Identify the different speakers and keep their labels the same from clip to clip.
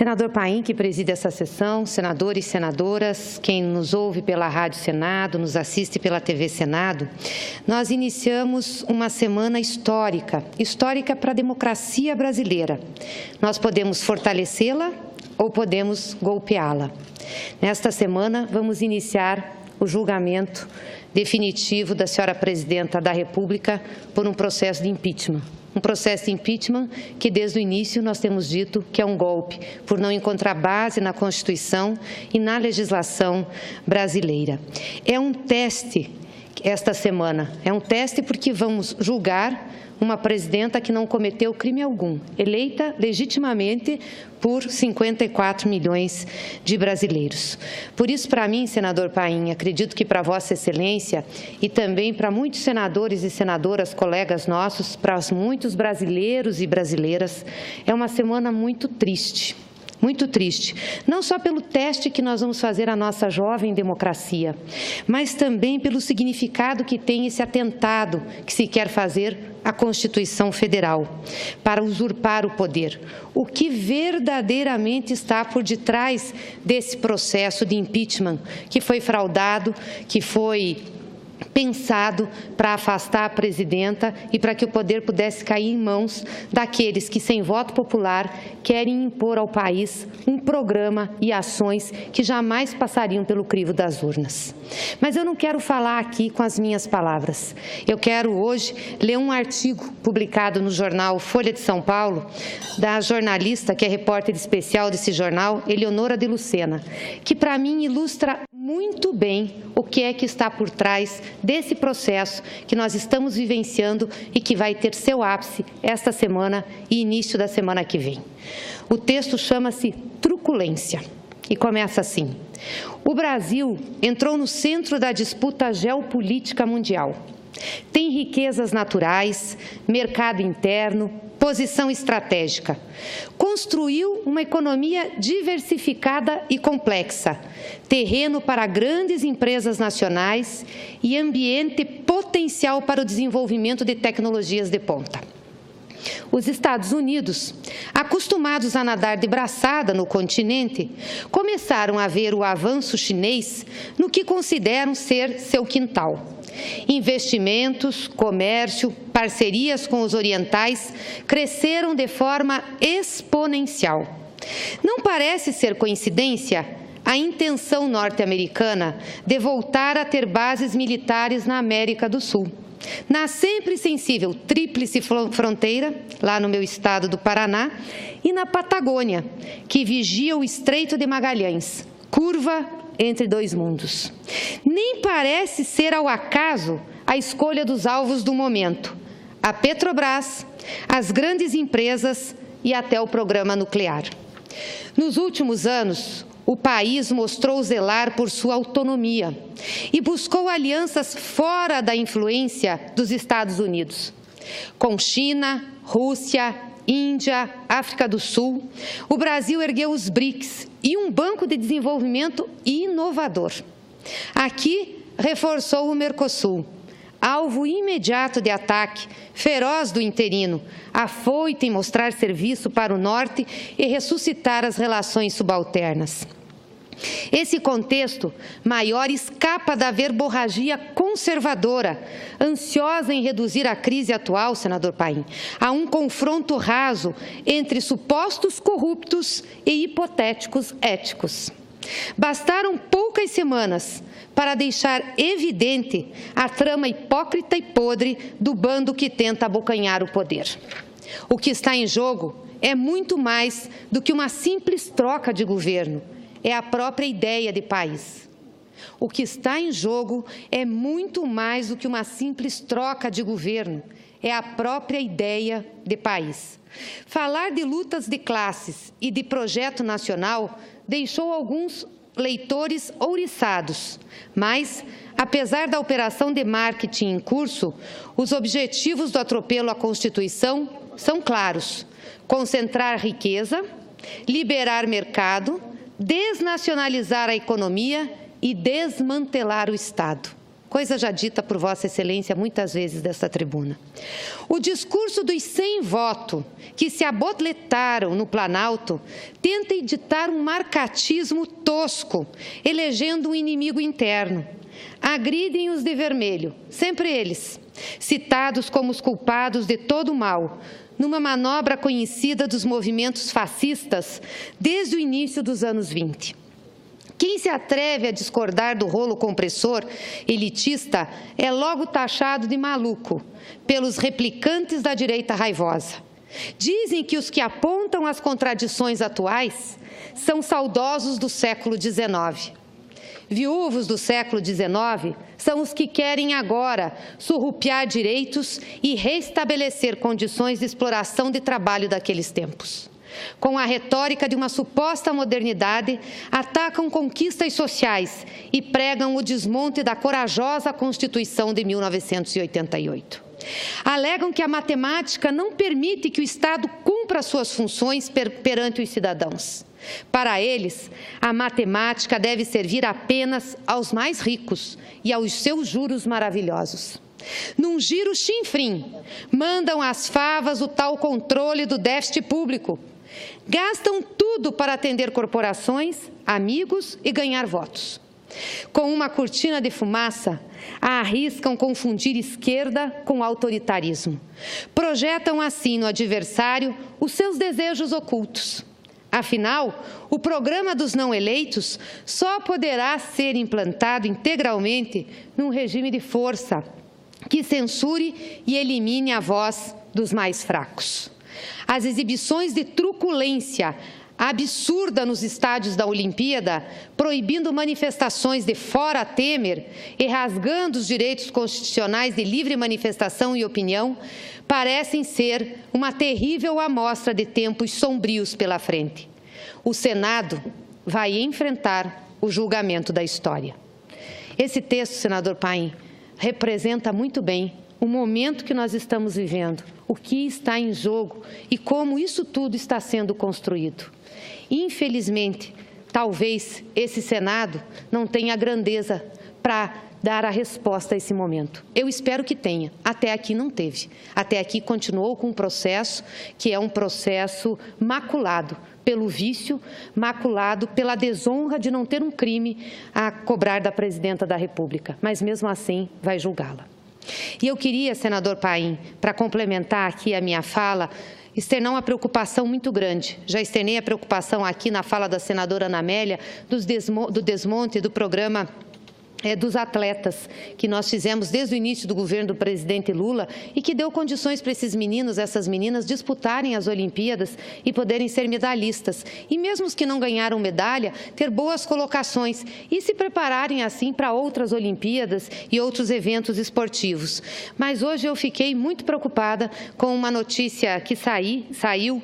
Speaker 1: Senador Paim, que preside essa sessão, senadores e senadoras, quem nos ouve pela Rádio Senado, nos assiste pela TV Senado, nós iniciamos uma semana histórica para a democracia brasileira. Nós podemos fortalecê-la ou podemos golpeá-la. Nesta semana, vamos iniciar o julgamento definitivo da senhora presidenta da República por um processo de impeachment. Um processo de impeachment que, desde o início, nós temos dito que é um golpe, por não encontrar base na Constituição e na legislação brasileira. É um teste esta semana, é um teste porque vamos julgar uma presidenta que não cometeu crime algum, eleita legitimamente por 54 milhões de brasileiros. Por isso, para mim, senador Paim, acredito que para Vossa Excelência e também para muitos senadores e senadoras, colegas nossos, para muitos brasileiros e brasileiras, é uma semana muito triste. Muito triste, não só pelo teste que nós vamos fazer à nossa jovem democracia, mas também pelo significado que tem esse atentado que se quer fazer à Constituição Federal, para usurpar o poder. O que verdadeiramente está por detrás desse processo de impeachment, que foi fraudado, que foi pensado para afastar a presidenta e para que o poder pudesse cair em mãos daqueles que, sem voto popular, querem impor ao país um programa e ações que jamais passariam pelo crivo das urnas. Mas eu não quero falar aqui com as minhas palavras. Eu quero hoje ler um artigo publicado no jornal Folha de São Paulo, da jornalista que é repórter especial desse jornal, Eleonora de Lucena, que para mim ilustra muito bem o que é que está por trás desse processo que nós estamos vivenciando e que vai ter seu ápice esta semana e início da semana que vem. O texto chama-se Truculência e começa assim: o Brasil entrou no centro da disputa geopolítica mundial. Tem riquezas naturais, mercado interno, posição estratégica. Construiu uma economia diversificada e complexa, terreno para grandes empresas nacionais e ambiente potencial para o desenvolvimento de tecnologias de ponta. Os Estados Unidos, acostumados a nadar de braçada no continente, começaram a ver o avanço chinês no que consideram ser seu quintal. Investimentos, comércio, parcerias com os orientais cresceram de forma exponencial. Não parece ser coincidência a intenção norte-americana de voltar a ter bases militares na América do Sul, na sempre sensível tríplice fronteira, lá no meu estado do Paraná, e na Patagônia, que vigia o Estreito de Magalhães, curva entre dois mundos. Nem parece ser ao acaso a escolha dos alvos do momento: a Petrobras, as grandes empresas e até o programa nuclear. Nos últimos anos, o país mostrou zelar por sua autonomia e buscou alianças fora da influência dos Estados Unidos. Com China, Rússia, Índia, África do Sul, o Brasil ergueu os BRICS e um banco de desenvolvimento inovador. Aqui, reforçou o Mercosul, alvo imediato de ataque feroz do interino, afoito em mostrar serviço para o Norte e ressuscitar as relações subalternas. Esse contexto maior escapa da verborragia conservadora, ansiosa em reduzir a crise atual, senador Paim, a um confronto raso entre supostos corruptos e hipotéticos éticos. Bastaram poucas semanas para deixar evidente a trama hipócrita e podre do bando que tenta abocanhar o poder. O que está em jogo é muito mais do que uma simples troca de governo. É a própria ideia de país. O que está em jogo é muito mais do que uma simples troca de governo. É a própria ideia de país. Falar de lutas de classes e de projeto nacional deixou alguns leitores ouriçados, mas, apesar da operação de marketing em curso, os objetivos do atropelo à Constituição são claros: concentrar riqueza, liberar mercado, desnacionalizar a economia e desmantelar o Estado. coisa já dita por Vossa Excelência muitas vezes desta tribuna. O discurso dos 100 votos que se abotletaram no Planalto tenta editar um marcatismo tosco, elegendo um inimigo interno. Agridem os de vermelho, sempre eles, citados como os culpados de todo o mal, numa manobra conhecida dos movimentos fascistas desde o início dos anos 20. Quem se atreve a discordar do rolo compressor elitista é logo taxado de maluco pelos replicantes da direita raivosa. Dizem que os que apontam as contradições atuais são saudosos do século XIX. Viúvos do século XIX são os que querem agora surrupiar direitos e restabelecer condições de exploração de trabalho daqueles tempos. Com a retórica de uma suposta modernidade, atacam conquistas sociais e pregam o desmonte da corajosa Constituição de 1988. Alegam que a matemática não permite que o Estado cumpra suas funções perante os cidadãos. Para eles, a matemática deve servir apenas aos mais ricos e aos seus juros maravilhosos. Num giro chinfrim, mandam às favas o tal controle do déficit público. Gastam tudo para atender corporações, amigos e ganhar votos. Com uma cortina de fumaça, arriscam confundir esquerda com autoritarismo. Projetam assim no adversário os seus desejos ocultos. Afinal, o programa dos não eleitos só poderá ser implantado integralmente num regime de força que censure e elimine a voz dos mais fracos. As exibições de truculência absurda nos estádios da Olimpíada, proibindo manifestações de fora Temer e rasgando os direitos constitucionais de livre manifestação e opinião, parecem ser uma terrível amostra de tempos sombrios pela frente. O Senado vai enfrentar o julgamento da história. Esse texto, senador Paim, representa muito bem o momento que nós estamos vivendo, o que está em jogo e como isso tudo está sendo construído. Infelizmente, talvez esse Senado não tenha grandeza para dar a resposta a esse momento. Eu espero que tenha. Até aqui não teve. Até aqui continuou com um processo que é um processo maculado pelo vício, maculado pela desonra de não ter um crime a cobrar da presidenta da República. Mas, mesmo assim, vai julgá-la. E eu queria, senador Paim, para complementar aqui a minha fala, externar uma preocupação muito grande. Já externei a preocupação aqui na fala da senadora Ana Amélia do desmonte do programa dos atletas, que nós fizemos desde o início do governo do presidente Lula e que deu condições para esses meninos, essas meninas, disputarem as Olimpíadas e poderem ser medalhistas. E mesmo os que não ganharam medalha, ter boas colocações e se prepararem assim para outras Olimpíadas e outros eventos esportivos. Mas hoje eu fiquei muito preocupada com uma notícia que saiu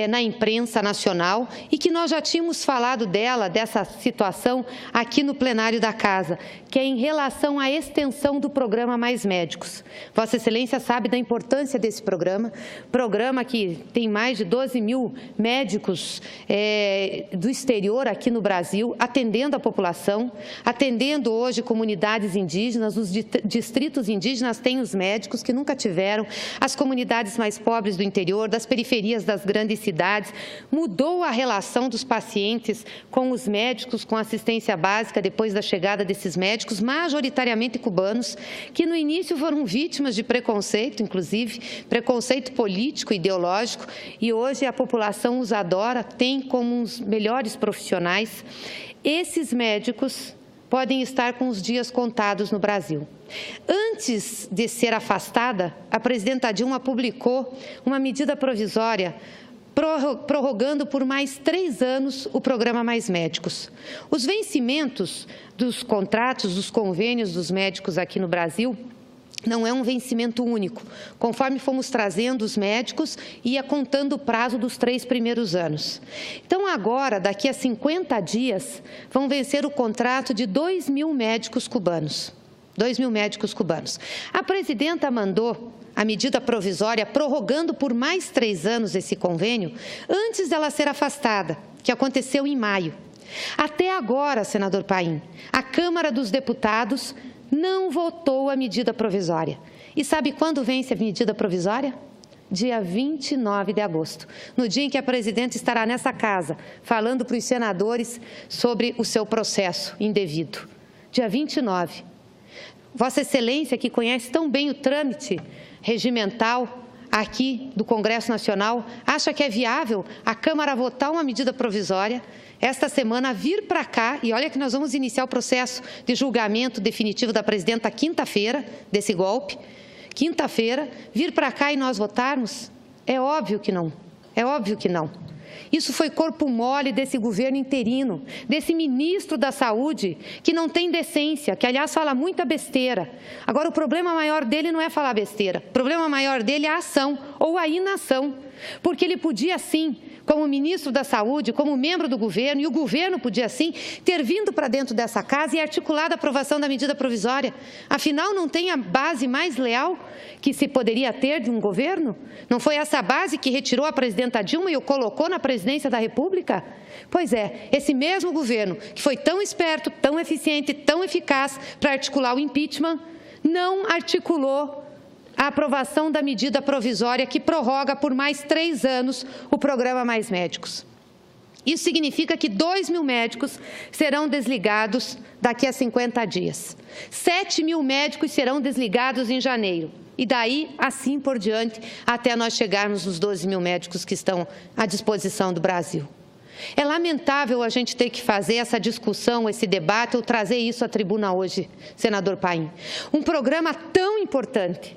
Speaker 1: na imprensa nacional e que nós já tínhamos falado dessa situação aqui no plenário da Casa, que é em relação à extensão do programa Mais Médicos. Vossa Excelência sabe da importância desse programa que tem mais de 12 mil médicos do exterior aqui no Brasil, atendendo a população, atendendo hoje comunidades indígenas, os distritos indígenas têm os médicos que nunca tiveram, as comunidades mais pobres do interior, das periferias das grandes cidades, mudou a relação dos pacientes com os médicos, com assistência básica depois da chegada desses médicos, majoritariamente cubanos, que no início foram vítimas de preconceito, inclusive, preconceito político e ideológico, e hoje a população os adora, tem como os melhores profissionais. Esses médicos podem estar com os dias contados no Brasil. Antes de ser afastada, a presidenta Dilma publicou uma medida provisória prorrogando por mais 3 anos o programa Mais Médicos. Os vencimentos dos contratos, dos convênios dos médicos aqui no Brasil não é um vencimento único. Conforme fomos trazendo os médicos, ia contando o prazo dos 3 primeiros anos. Então, agora, daqui a 50 dias, vão vencer o contrato de 2 mil médicos cubanos. 2 mil médicos cubanos. A presidenta mandou a medida provisória prorrogando por mais 3 anos esse convênio, antes dela ser afastada, que aconteceu em maio. Até agora, senador Paim, a Câmara dos Deputados não votou a medida provisória. E sabe quando vence a medida provisória? Dia 29 de agosto, no dia em que a presidenta estará nessa casa, falando para os senadores sobre o seu processo indevido. Dia 29. Vossa Excelência, que conhece tão bem o trâmite regimental aqui do Congresso Nacional, acha que é viável a Câmara votar uma medida provisória, esta semana vir para cá, e olha que nós vamos iniciar o processo de julgamento definitivo da presidenta quinta-feira, desse golpe, quinta-feira, vir para cá e nós votarmos? É óbvio que não, é óbvio que não. Isso foi corpo mole desse governo interino, desse ministro da Saúde, que não tem decência, que, aliás, fala muita besteira. Agora, o problema maior dele não é falar besteira, o problema maior dele é a ação ou a inação, porque ele podia, sim, como ministro da Saúde, como membro do governo, e o governo podia, sim, ter vindo para dentro dessa casa e articulado a aprovação da medida provisória. Afinal, não tem a base mais leal que se poderia ter de um governo? Não foi essa base que retirou a presidenta Dilma e o colocou na presidência da República? Pois é, esse mesmo governo, que foi tão esperto, tão eficiente, tão eficaz para articular o impeachment, não articulou a aprovação da medida provisória que prorroga por mais 3 anos o programa Mais Médicos. Isso significa que 2.000 médicos serão desligados daqui a 50 dias. 7.000 médicos serão desligados em janeiro. E daí, assim por diante, até nós chegarmos nos 12.000 médicos que estão à disposição do Brasil. É lamentável a gente ter que fazer essa discussão, esse debate, ou trazer isso à tribuna hoje, senador Paim. Um programa tão importante,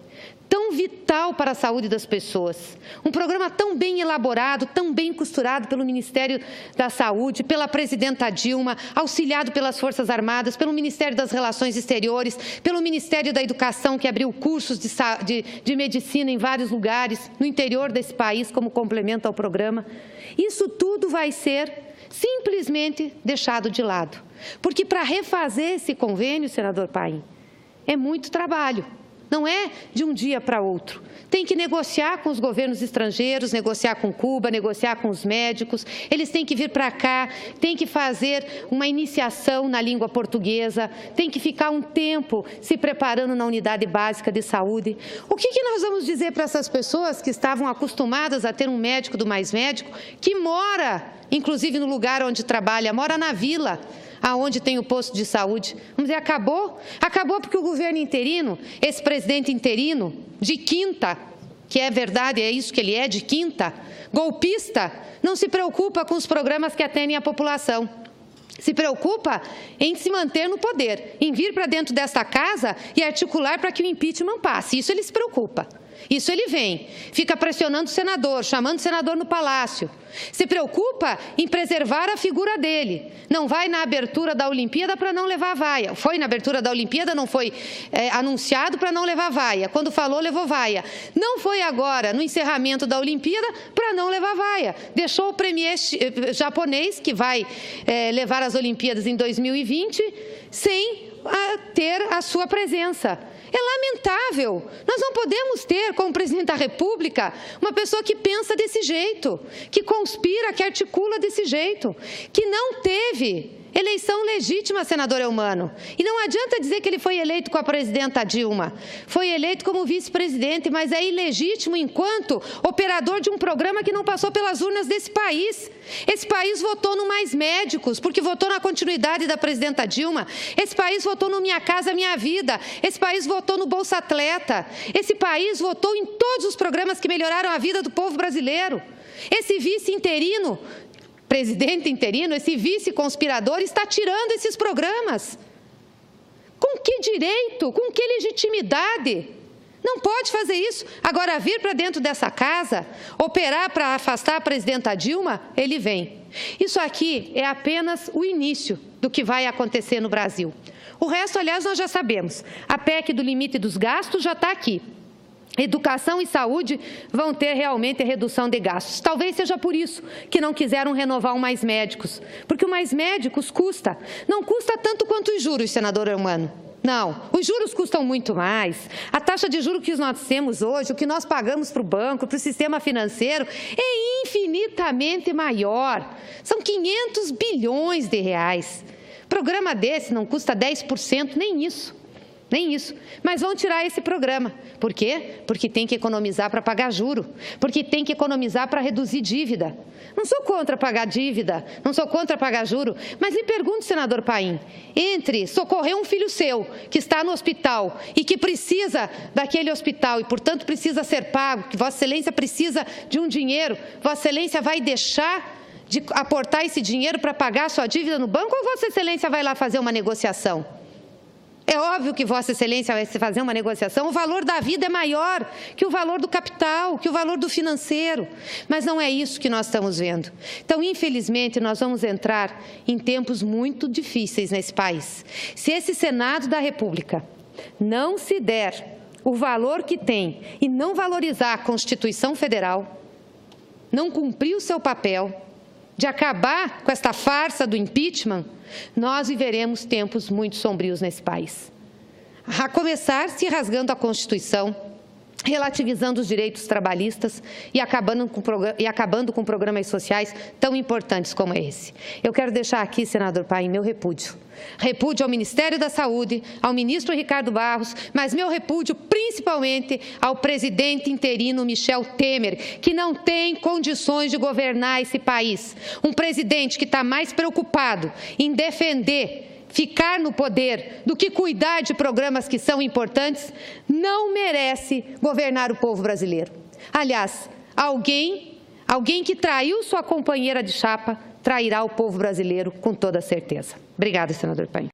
Speaker 1: tão vital para a saúde das pessoas, um programa tão bem elaborado, tão bem costurado pelo Ministério da Saúde, pela presidenta Dilma, auxiliado pelas Forças Armadas, pelo Ministério das Relações Exteriores, pelo Ministério da Educação, que abriu cursos de medicina em vários lugares, no interior desse país, como complemento ao programa. Isso tudo vai ser simplesmente deixado de lado, porque para refazer esse convênio, senador Paim, é muito trabalho. Não é de um dia para outro. Tem que negociar com os governos estrangeiros, negociar com Cuba, negociar com os médicos. Eles têm que vir para cá, tem que fazer uma iniciação na língua portuguesa, tem que ficar um tempo se preparando na unidade básica de saúde. O que nós vamos dizer para essas pessoas que estavam acostumadas a ter um médico do Mais Médico, que mora, inclusive no lugar onde trabalha, mora na vila, aonde tem o posto de saúde? Vamos dizer, acabou? Acabou porque o governo interino, esse presidente interino, de quinta, que é verdade, é isso que ele é, de quinta, golpista, não se preocupa com os programas que atendem a população. Se preocupa em se manter no poder, em vir para dentro desta casa e articular para que o impeachment passe. Isso ele se preocupa. Isso ele vem, fica pressionando o senador, chamando o senador no palácio. Se preocupa em preservar a figura dele. Não vai na abertura da Olimpíada para não levar vaia. Foi na abertura da Olimpíada, não foi anunciado para não levar vaia. Quando falou, levou vaia. Não foi agora no encerramento da Olimpíada para não levar vaia. Deixou o premier japonês, que vai levar as Olimpíadas em 2020, sem ter a sua presença. É lamentável. Nós não podemos ter, como presidente da República, uma pessoa que pensa desse jeito, que conspira, que articula desse jeito, que não teve eleição legítima, senador Eumano. E não adianta dizer que ele foi eleito com a presidenta Dilma. Foi eleito como vice-presidente, mas é ilegítimo enquanto operador de um programa que não passou pelas urnas desse país. Esse país votou no Mais Médicos, porque votou na continuidade da presidenta Dilma. Esse país votou no Minha Casa Minha Vida. Esse país votou no Bolsa Atleta. Esse país votou em todos os programas que melhoraram a vida do povo brasileiro. Esse vice interino, presidente interino, esse vice-conspirador está tirando esses programas. Com que direito? Com que legitimidade? Não pode fazer isso. Agora, vir para dentro dessa casa, operar para afastar a presidenta Dilma, ele vem. Isso aqui é apenas o início do que vai acontecer no Brasil. O resto, aliás, nós já sabemos. A PEC do limite dos gastos já está aqui. Educação e saúde vão ter realmente redução de gastos. Talvez seja por isso que não quiseram renovar o Mais Médicos, porque o Mais Médicos custa, não custa tanto quanto os juros, senador Eumano. Não, os juros custam muito mais. A taxa de juros que nós temos hoje, o que nós pagamos para o banco, para o sistema financeiro, é infinitamente maior. São 500 bilhões de reais. Programa desse não custa 10%, nem isso. Nem isso. Mas vão tirar esse programa. Por quê? Porque tem que economizar para pagar juro. Porque tem que economizar para reduzir dívida. Não sou contra pagar dívida, não sou contra pagar juro, mas lhe pergunto, senador Paim, entre socorrer um filho seu que está no hospital e que precisa daquele hospital e, portanto, precisa ser pago, que Vossa Excelência precisa de um dinheiro, Vossa Excelência vai deixar de aportar esse dinheiro para pagar a sua dívida no banco ou Vossa Excelência vai lá fazer uma negociação? É óbvio que Vossa Excelência vai se fazer uma negociação, o valor da vida é maior que o valor do capital, que o valor do financeiro, mas não é isso que nós estamos vendo. Então, infelizmente, nós vamos entrar em tempos muito difíceis nesse país. Se esse Senado da República não se der o valor que tem e não valorizar a Constituição Federal, não cumprir o seu papel de acabar com esta farsa do impeachment, nós viveremos tempos muito sombrios nesse país. A começar se rasgando a Constituição, relativizando os direitos trabalhistas e acabando com programas sociais tão importantes como esse. Eu quero deixar aqui, senador Paim, meu repúdio. Repúdio ao Ministério da Saúde, ao ministro Ricardo Barros, mas meu repúdio principalmente ao presidente interino Michel Temer, que não tem condições de governar esse país. Um presidente que está mais preocupado em defender ficar no poder do que cuidar de programas que são importantes, não merece governar o povo brasileiro. Aliás, alguém que traiu sua companheira de chapa trairá o povo brasileiro com toda certeza. Obrigada, senador Paim.